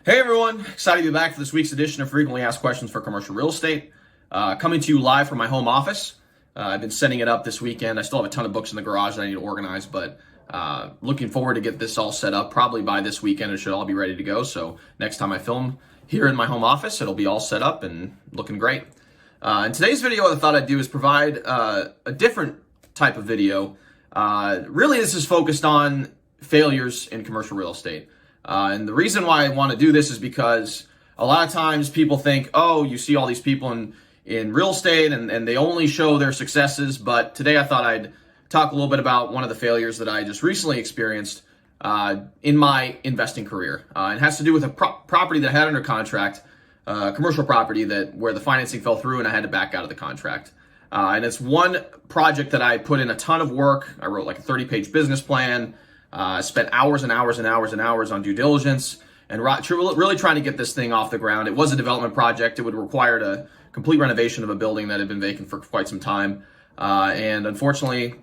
Hey everyone, excited to be back for this week's edition of Frequently Asked Questions for Commercial Real Estate. Coming to you live from my home office. I've been setting it up this weekend. I still have a ton of books in the garage that I need to organize, but looking forward to get this all set up. Probably by this weekend it should all be ready to go. So next time I film here in my home office, it'll be all set up and looking great. In today's video, what I thought I'd do is provide a different type of video. Really, this is focused on failures in commercial real estate. And the reason why I want to do this is because a lot of times people think, oh, you see all these people in real estate and they only show their successes. But today I thought I'd talk a little bit about one of the failures that I just recently experienced in my investing career. It has to do with a property that I had under contract, commercial property where the financing fell through and I had to back out of the contract. And it's one project that I put in a ton of work. I wrote like a 30-page business plan. Spent hours and hours and hours and hours on due diligence and really trying to get this thing off the ground. It was a development project. It would require a complete renovation of a building that had been vacant for quite some time. And unfortunately,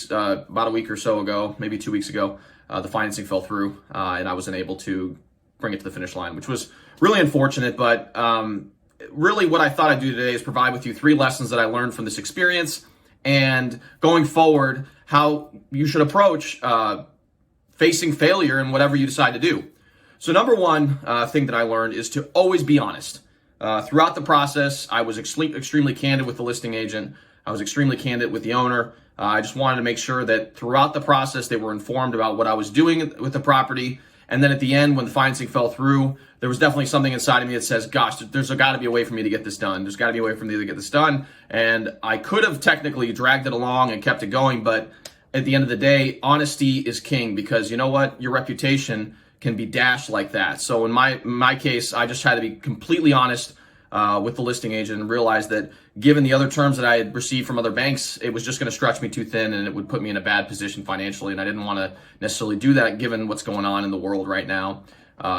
about a week or so ago, maybe 2 weeks ago, the financing fell through and I wasn't able to bring it to the finish line, which was really unfortunate. But really what I thought I'd do today is provide with you 3 lessons that I learned from this experience and going forward, how you should approach facing failure in whatever you decide to do. So number one thing that I learned is to always be honest. Throughout the process, I was extremely candid with the listing agent. I was extremely candid with the owner. I just wanted to make sure that throughout the process, they were informed about what I was doing with the property. And then at the end, when the financing fell through, there was definitely something inside of me that says, gosh, there's got to be a way for me to get this done. There's got to be a way for me to get this done. And I could have technically dragged it along and kept it going, but at the end of the day, honesty is king, because you know what? Your reputation can be dashed like that. So in my case, I just had to be completely honest with the listing agent and realize that given the other terms that I had received from other banks, it was just going to stretch me too thin and it would put me in a bad position financially. And I didn't want to necessarily do that given what's going on in the world right now.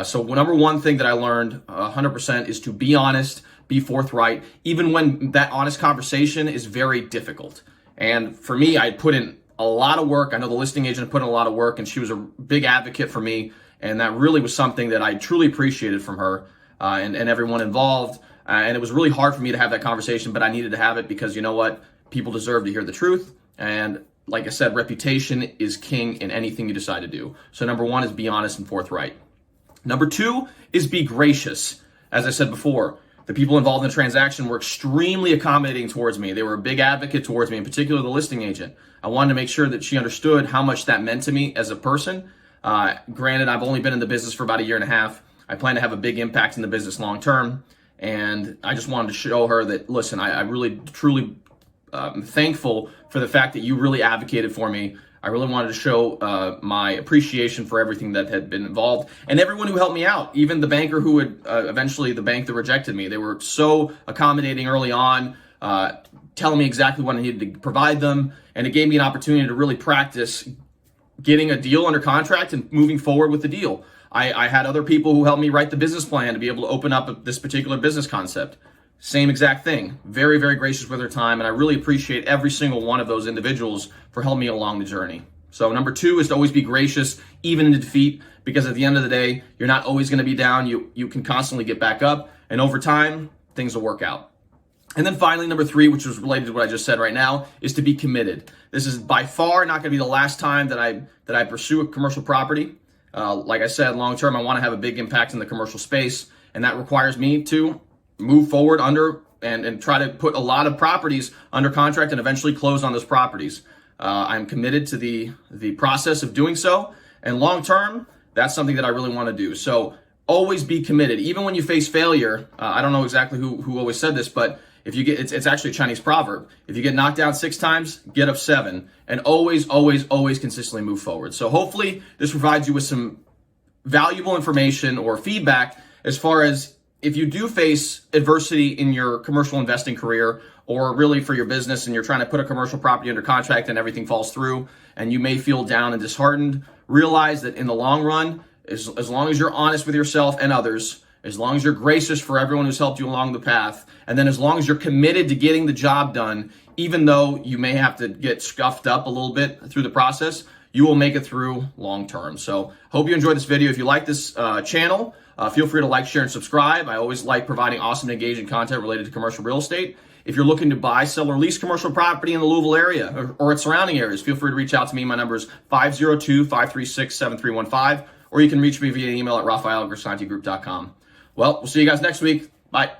So number one thing that I learned 100% is to be honest, be forthright, even when that honest conversation is very difficult. And for me, I put in a lot of work. I know the listing agent put in a lot of work and she was a big advocate for me. And that really was something that I truly appreciated from her and everyone involved. And it was really hard for me to have that conversation, but I needed to have it because you know what? People deserve to hear the truth. And like I said, reputation is king in anything you decide to do. So number one is be honest and forthright. Number 2 is be gracious. As I said before, the people involved in the transaction were extremely accommodating towards me. They were a big advocate towards me, in particular the listing agent. I wanted to make sure that she understood how much that meant to me as a person. Granted, I've only been in the business for about 1.5 years. I plan to have a big impact in the business long term. And I just wanted to show her that, listen, I really, truly am thankful for the fact that you really advocated for me. I really wanted to show my appreciation for everything that had been involved and everyone who helped me out, even the banker who would eventually, the bank that rejected me. They were so accommodating early on, telling me exactly what I needed to provide them. And it gave me an opportunity to really practice getting a deal under contract and moving forward with the deal. I had other people who helped me write the business plan to be able to open up this particular business concept. Same exact thing. Very, very gracious with their time. And I really appreciate every single one of those individuals for helping me along the journey. So number 2 is to always be gracious, even in defeat, because at the end of the day, you're not always going to be down. You can constantly get back up. And over time, things will work out. And then finally, number 3, which was related to what I just said right now, is to be committed. This is by far not going to be the last time that I pursue a commercial property. Like I said, long term, I want to have a big impact in the commercial space, and that requires me to move forward and try to put a lot of properties under contract and eventually close on those properties. I'm committed to the process of doing so, and long term, that's something that I really want to do. So always be committed, even when you face failure. I don't know exactly who always said this, but if you get, it's actually a Chinese proverb. If you get knocked down 6 times, get up 7, and always, always, always consistently move forward. So hopefully this provides you with some valuable information or feedback as far as if you do face adversity in your commercial investing career or really for your business and you're trying to put a commercial property under contract and everything falls through and you may feel down and disheartened, realize that in the long run, as long as you're honest with yourself and others, as long as you're gracious for everyone who's helped you along the path, and then as long as you're committed to getting the job done, even though you may have to get scuffed up a little bit through the process, you will make it through long term. So hope you enjoyed this video. If you like this channel, Feel free to like, share, and subscribe. I always like providing awesome and engaging content related to commercial real estate. If you're looking to buy, sell, or lease commercial property in the Louisville area or its surrounding areas, feel free to reach out to me. My number is 502-536-7315, or you can reach me via email at raphael@grisantigroup.com. Well, we'll see you guys next week. Bye.